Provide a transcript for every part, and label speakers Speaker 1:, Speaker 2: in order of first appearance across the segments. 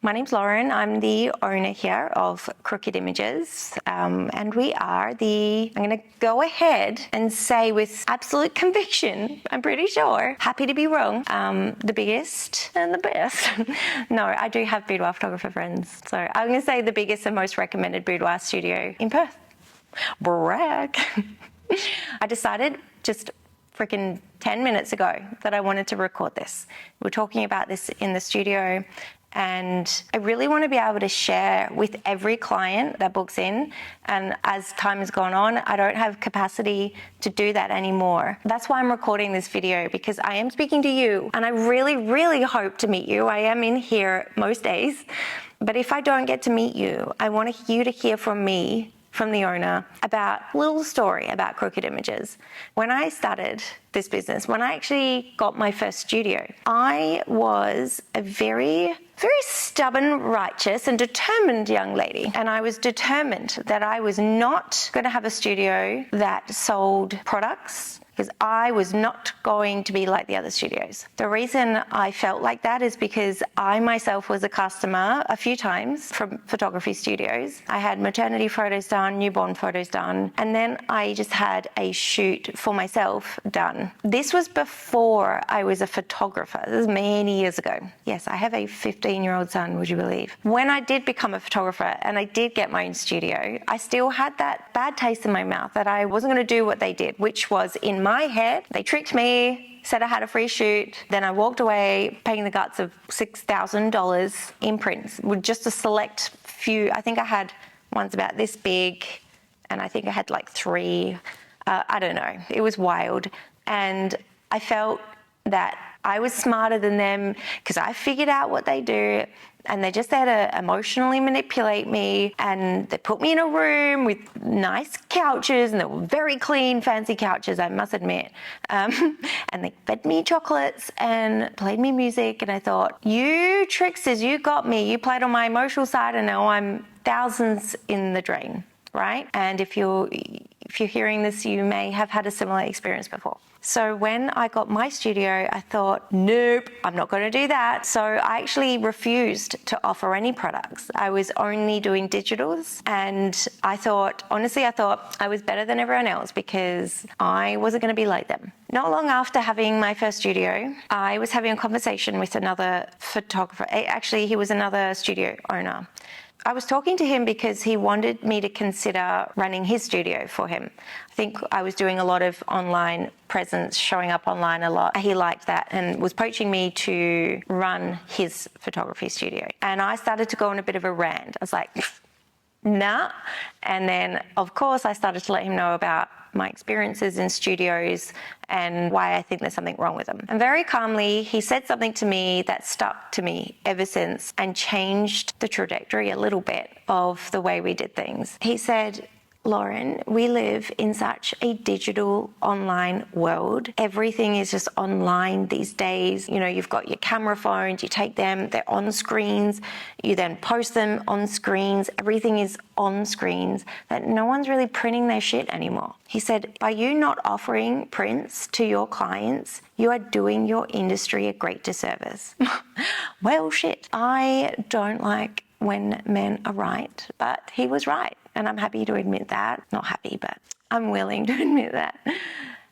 Speaker 1: My name's Lauren. I'm the owner here of Crooked Images, and we are I'm going to go ahead and say with absolute conviction, I'm pretty sure, happy to be wrong, the biggest and the best. No, I do have boudoir photographer friends. So I'm going to say the biggest and most recommended boudoir studio in Perth. Brag. I decided just freaking 10 minutes ago that I wanted to record this. We're talking about this in the studio, and I really want to be able to share with every client that books in. And as time has gone on, I don't have capacity to do that anymore. That's why I'm recording this video, because I am speaking to you and I really, really hope to meet you. I am in here most days, but if I don't get to meet you, I want you to hear from me, from the owner, about a little story about Crooked Images. When I started this business, when I actually got my first studio, I was a very stubborn, righteous and determined young lady. And I was determined that I was not going to have a studio that sold products, because I was not going to be like the other studios. The reason I felt like that is because I myself was a customer a few times from photography studios. I had maternity photos done, newborn photos done, and then I just had a shoot for myself done. This was before I was a photographer. This was many years ago. Yes, I have a 15-year-old son, would you believe? When I did become a photographer and I did get my own studio, I still had that bad taste in my mouth that I wasn't going to do what they did, which was in my head, they tricked me, said I had a free shoot. Then I walked away paying the guts of $6,000 in prints with just a select few. I think I had ones about this big, and I think I had like three. I don't know. It was wild. And I felt that I was smarter than them because I figured out what they do, and they're just there to emotionally manipulate me. And they put me in a room with nice couches, and they were very clean, fancy couches, I must admit. And they fed me chocolates and played me music. And I thought, you tricksters, you got me. You played on my emotional side, and now I'm thousands in the drain, right? And if you're hearing this, you may have had a similar experience before. So when I got my studio, I thought, nope, I'm not going to do that. So I actually refused to offer any products. I was only doing digitals. And I thought I was better than everyone else because I wasn't going to be like them. Not long after having my first studio, I was having a conversation with another photographer. Actually, he was another studio owner. I was talking to him because he wanted me to consider running his studio for him. I think I was doing a lot of online presence, showing up online a lot. He liked that and was poaching me to run his photography studio. And I started to go on a bit of a rant. I was like, nah. And then, of course, I started to let him know about my experiences in studios and why I think there's something wrong with them. And very calmly, he said something to me that stuck to me ever since and changed the trajectory a little bit of the way we did things. He said, Lauren, we live in such a digital online world. Everything is just online these days. You know, you've got your camera phones, you take them, they're on screens, you then post them on screens. Everything is on screens, that no one's really printing their shit anymore. He said, by you not offering prints to your clients, you are doing your industry a great disservice. Well, shit. I don't like when men are right, but he was right. And I'm happy to admit that. Not happy, but I'm willing to admit that.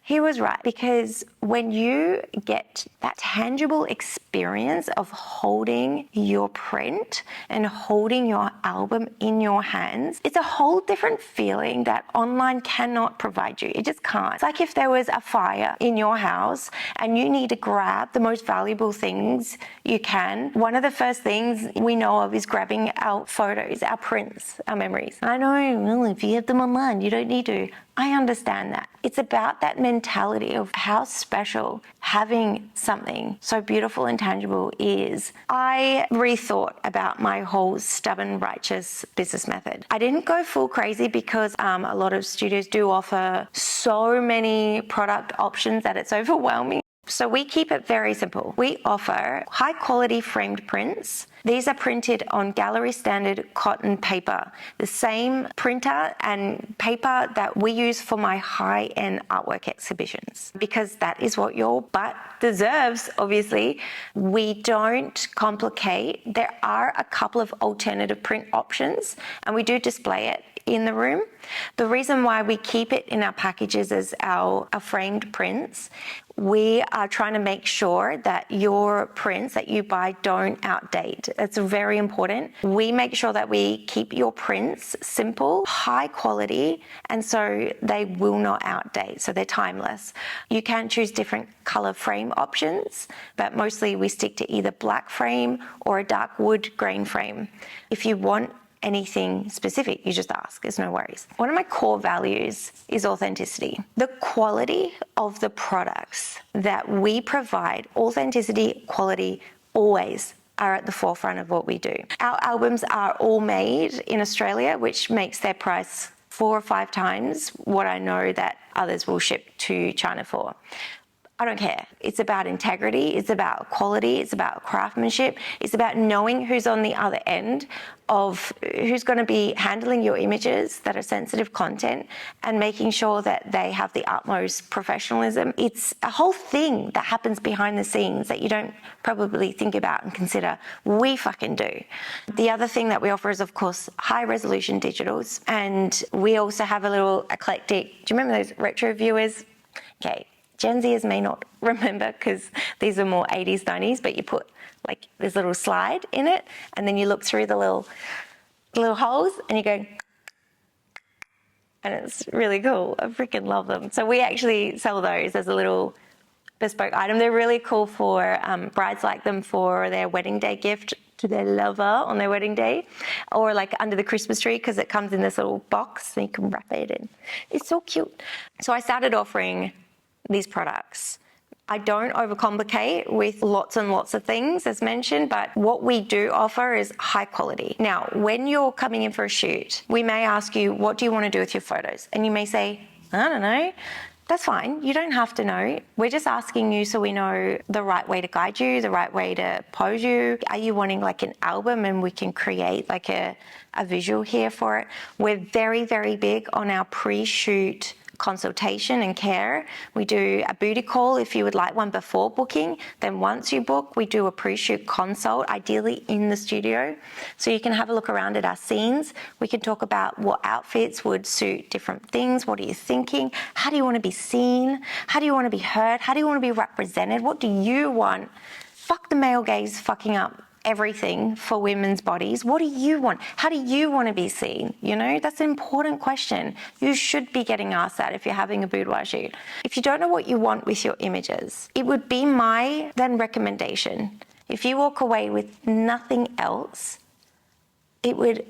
Speaker 1: He was right, because when you get that tangible experience of holding your print and holding your album in your hands, it's a whole different feeling that online cannot provide you. It just can't. It's like if there was a fire in your house and you need to grab the most valuable things you can. One of the first things we know of is grabbing our photos, our prints, our memories. I know, well, if you have them online, you don't need to. I understand that. It's about that mentality of how special having something so beautiful and tangible is. I rethought about my whole stubborn, righteous business method. I didn't go full crazy because a lot of studios do offer so many product options that it's overwhelming. So we keep it very simple. We offer high quality framed prints. These are printed on gallery standard cotton paper, the same printer and paper that we use for my high-end artwork exhibitions, because that is what your butt deserves, obviously. We don't complicate. There are a couple of alternative print options, and we do display it in the room. The reason why we keep it in our packages as our framed prints, we are trying to make sure that your prints that you buy don't outdate. It's very important. We make sure that we keep your prints simple, high quality, and so they will not outdate. So they're timeless. You can choose different color frame options, but mostly we stick to either black frame or a dark wood grain frame. If you want anything specific, you just ask, there's no worries. One of my core values is authenticity. The quality of the products that we provide, authenticity, quality, always are at the forefront of what we do. Our albums are all made in Australia, which makes their price 4 or 5 times what I know that others will ship to China for. I don't care. It's about integrity, it's about quality, it's about craftsmanship, it's about knowing who's on the other end of who's going to be handling your images that are sensitive content and making sure that they have the utmost professionalism. It's a whole thing that happens behind the scenes that you don't probably think about and consider. We fucking do. The other thing that we offer is, of course, high resolution digitals, and we also have a little eclectic, do you remember those retro viewers? Okay. Gen Zers may not remember because these are more 80s, 90s, but you put like this little slide in it and then you look through the little holes and you go, and it's really cool. I freaking love them. So we actually sell those as a little bespoke item. They're really cool for brides, like them for their wedding day gift to their lover on their wedding day, or like under the Christmas tree because it comes in this little box and you can wrap it in. It's so cute. So I started offering these products. I don't overcomplicate with lots and lots of things as mentioned, but what we do offer is high quality. Now, when you're coming in for a shoot, we may ask you, what do you want to do with your photos? And you may say, I don't know. That's fine. You don't have to know. We're just asking you so we know the right way to guide you, the right way to pose you. Are you wanting like an album and we can create like a visual here for it? We're very, very big on our pre-shoot consultation and care. We do a booty call if you would like one before booking. Then once you book, we do a pre-shoot consult, ideally in the studio. So you can have a look around at our scenes. We can talk about what outfits would suit different things. What are you thinking? How do you want to be seen? How do you want to be heard? How do you want to be represented? What do you want? Fuck the male gaze fucking up everything for women's bodies. What do you want? How do you want to be seen? You know, that's an important question. You should be getting asked that if you're having a boudoir shoot. If you don't know what you want with your images, it would be my then recommendation. If you walk away with nothing else, it would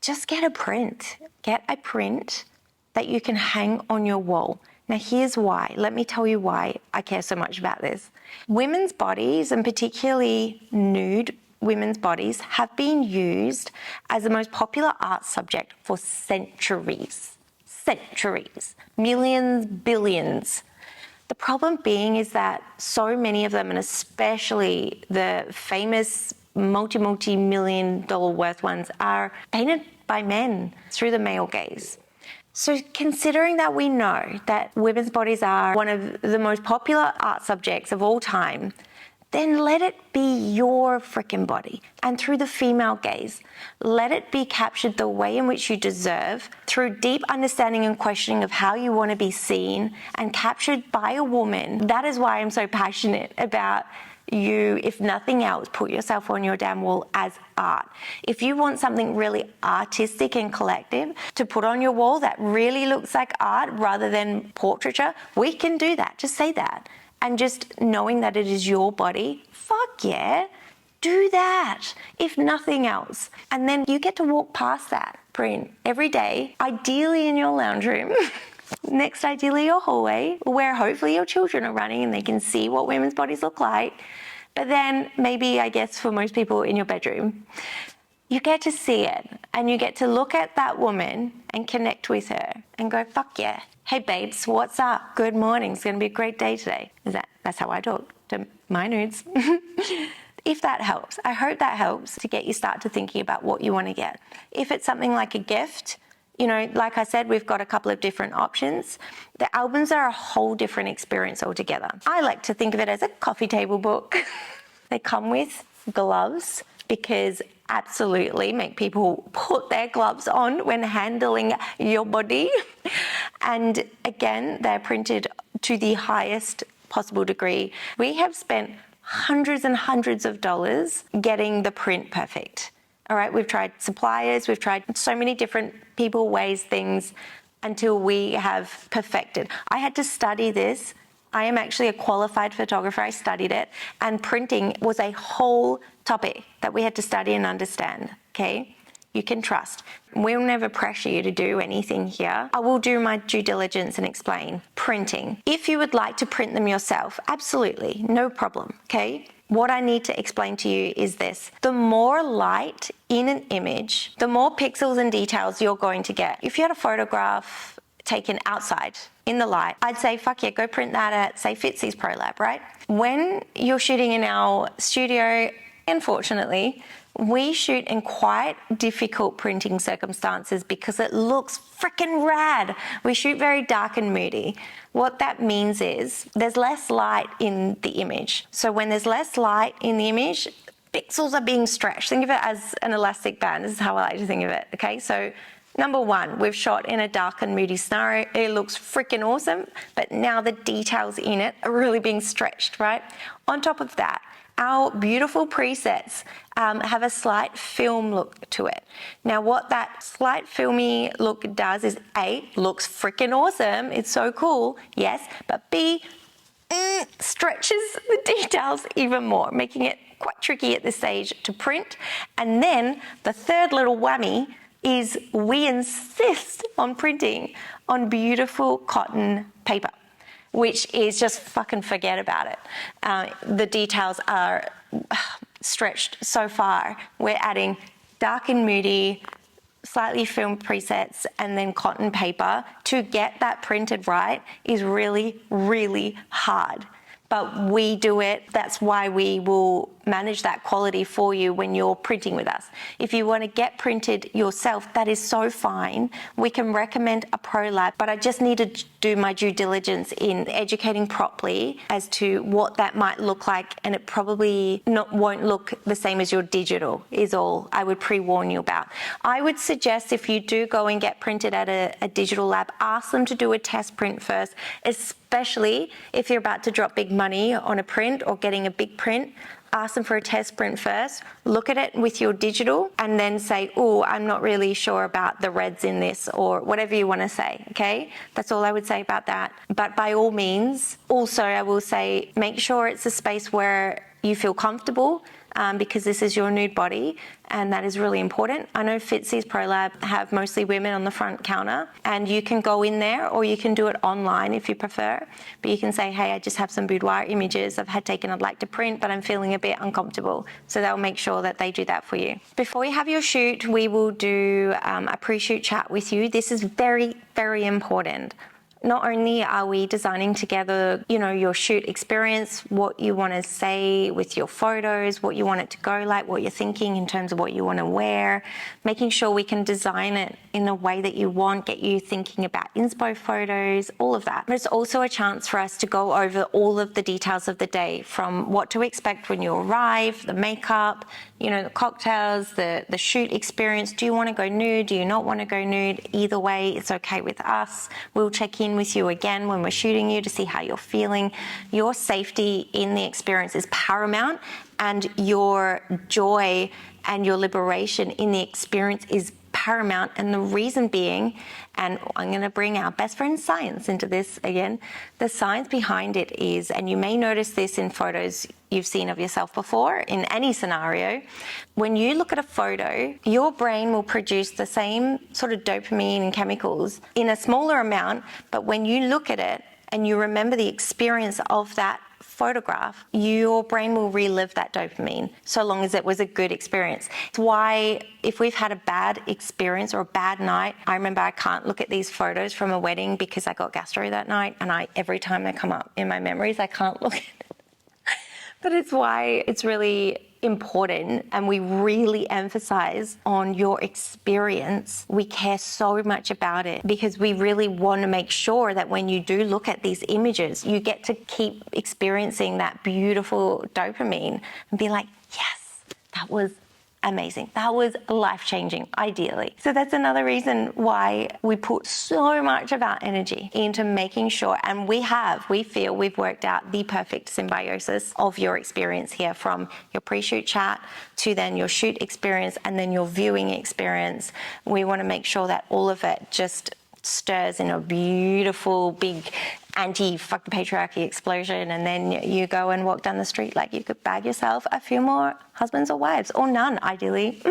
Speaker 1: just get a print. Get a print that you can hang on your wall. Now, here's why. Let me tell you why I care so much about this. Women's bodies, and particularly nude women's bodies, have been used as the most popular art subject for centuries. Centuries. Millions, billions. The problem being is that so many of them, and especially the famous multi-million dollar worth ones, are painted by men through the male gaze. So considering that we know that women's bodies are one of the most popular art subjects of all time, then let it be your freaking body. And through the female gaze, let it be captured the way in which you deserve, through deep understanding and questioning of how you want to be seen and captured by a woman. That is why I'm so passionate about you, if nothing else, put yourself on your damn wall as art. If you want something really artistic and collective to put on your wall that really looks like art rather than portraiture, we can do that. Just say that. And just knowing that it is your body, fuck yeah, do that, if nothing else. And then you get to walk past that print every day, ideally in your lounge room. Next, ideally, your hallway, where hopefully your children are running and they can see what women's bodies look like. But then maybe, I guess, for most people, in your bedroom. You get to see it and you get to look at that woman and connect with her and go, fuck yeah. Hey babes, what's up? Good morning. It's going to be a great day today. That's how I talk to my nudes. If that helps, I hope that helps to get you start to thinking about what you want to get. If it's something like a gift, you know, like I said, we've got a couple of different options. The albums are a whole different experience altogether. I like to think of it as a coffee table book. They come with gloves because absolutely make people put their gloves on when handling your body. And again, they're printed to the highest possible degree. We have spent hundreds and hundreds of dollars getting the print perfect. All right, we've tried suppliers, we've tried so many different people, ways, things until we have perfected. I had to study this. I am actually a qualified photographer. I studied it, and printing was a whole topic that we had to study and understand, okay? You can trust. We'll never pressure you to do anything here. I will do my due diligence and explain. Printing. If you would like to print them yourself, absolutely, no problem, okay? What I need to explain to you is this. The more light in an image, the more pixels and details you're going to get. If you had a photograph taken outside in the light, I'd say, fuck yeah, go print that at, say, Fitzy's ProLab, right? When you're shooting in our studio, unfortunately, we shoot in quite difficult printing circumstances because it looks freaking rad. We shoot very dark and moody. What that means is there's less light in the image. So when there's less light in the image, pixels are being stretched. Think of it as an elastic band. This is how I like to think of it, okay? So number one, we've shot in a dark and moody scenario. It looks freaking awesome, but now the details in it are really being stretched, right? On top of that, our beautiful presets have a slight film look to it. Now, what that slight filmy look does is A, looks freaking awesome. It's so cool, yes, but B, stretches the details even more, making it quite tricky at this stage to print. And then the third little whammy is we insist on printing on beautiful cotton paper, which is just fucking forget about it. The details are stretched so far. We're adding dark and moody, slightly filmed presets, and then cotton paper. To get that printed right is really, really hard. But we do it. That's why we will manage that quality for you when you're printing with us. If you want to get printed yourself, that is so fine. We can recommend a ProLab, but I just need to do my due diligence in educating properly as to what that might look like, and it probably won't look the same as your digital is all I would pre-warn you about. I would suggest if you do go and get printed at a digital lab, ask them to do a test print first, especially if you're about to drop big money on a print or getting a big print. Ask them for a test print first, look at it with your digital, and then say, oh, I'm not really sure about the reds in this, or whatever you want to say, okay? That's all I would say about that. But by all means, also I will say, make sure it's a space where you feel comfortable, because this is your nude body, and that is really important. I know Fitzy's ProLab have mostly women on the front counter, and you can go in there or you can do it online if you prefer. But you can say, hey, I just have some boudoir images I'd like to print, but I'm feeling a bit uncomfortable. So they'll make sure that they do that for you. Before you have your shoot, we will do a pre-shoot chat with you. This is very, very important. Not only are we designing together, your shoot experience, what you want to say with your photos, what you want it to go like, what you're thinking in terms of what you want to wear, making sure we can design it in a way that you want, get you thinking about inspo photos, all of that. But it's also a chance for us to go over all of the details of the day, from what to expect when you arrive, the makeup, the cocktails, the shoot experience. Do you want to go nude? Do you not want to go nude? Either way, it's okay with us. We'll check in with you again when we're shooting you to see how you're feeling. Your safety in the experience is paramount, and your joy and your liberation in the experience is paramount. And the reason being, and I'm going to bring our best friend science into this again, the science behind it is, and you may notice this in photos you've seen of yourself before in any scenario, when you look at a photo, your brain will produce the same sort of dopamine and chemicals in a smaller amount, but when you look at it and you remember the experience of that photograph, your brain will relive that dopamine so long as it was a good experience. It's why if we've had a bad experience or a bad night, I remember I can't look at these photos from a wedding because I got gastro that night, and every time they come up in my memories, I can't look at it. But it's why it's really important, and we really emphasize on your experience. We care so much about it because we really want to make sure that when you do look at these images, you get to keep experiencing that beautiful dopamine and be like, yes, that was amazing. That was life-changing, ideally. So that's another reason why we put so much of our energy into making sure, and we feel we've worked out the perfect symbiosis of your experience here, from your pre-shoot chat to then your shoot experience and then your viewing experience. We want to make sure that all of it just stirs in a beautiful, big anti-fuck the patriarchy explosion, and then you go and walk down the street like you could bag yourself a few more husbands or wives, or none, ideally.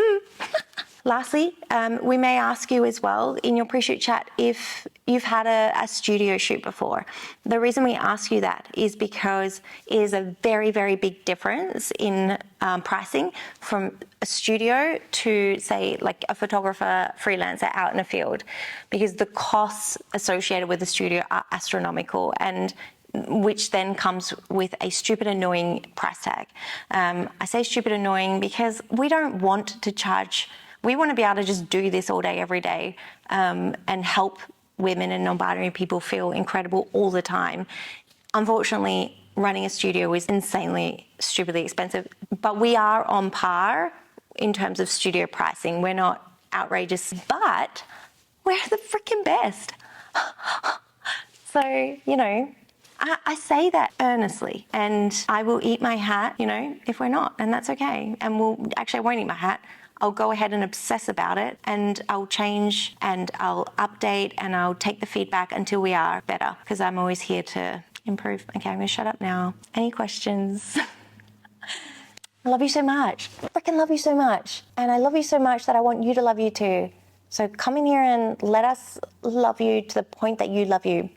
Speaker 1: Lastly, we may ask you as well in your pre-shoot chat if you've had a studio shoot before. The reason we ask you that is because it is a very, very big difference in pricing from a studio to, say, like a photographer freelancer out in a field, because the costs associated with the studio are astronomical, and which then comes with a stupid, annoying price tag. I say stupid, annoying because we don't want to charge. We want to be able to just do this all day, every day, and help women and non-binary people feel incredible all the time. Unfortunately, running a studio is insanely, stupidly expensive, but we are on par in terms of studio pricing. We're not outrageous, but we're the freaking best. So, I say that earnestly, and I will eat my hat, if we're not, and that's okay. And I won't eat my hat. I'll go ahead and obsess about it, and I'll change and I'll update and I'll take the feedback until we are better, because I'm always here to improve. Okay, I'm gonna shut up now. Any questions? I love you so much. I freaking love you so much. And I love you so much that I want you to love you too. So come in here and let us love you to the point that you love you.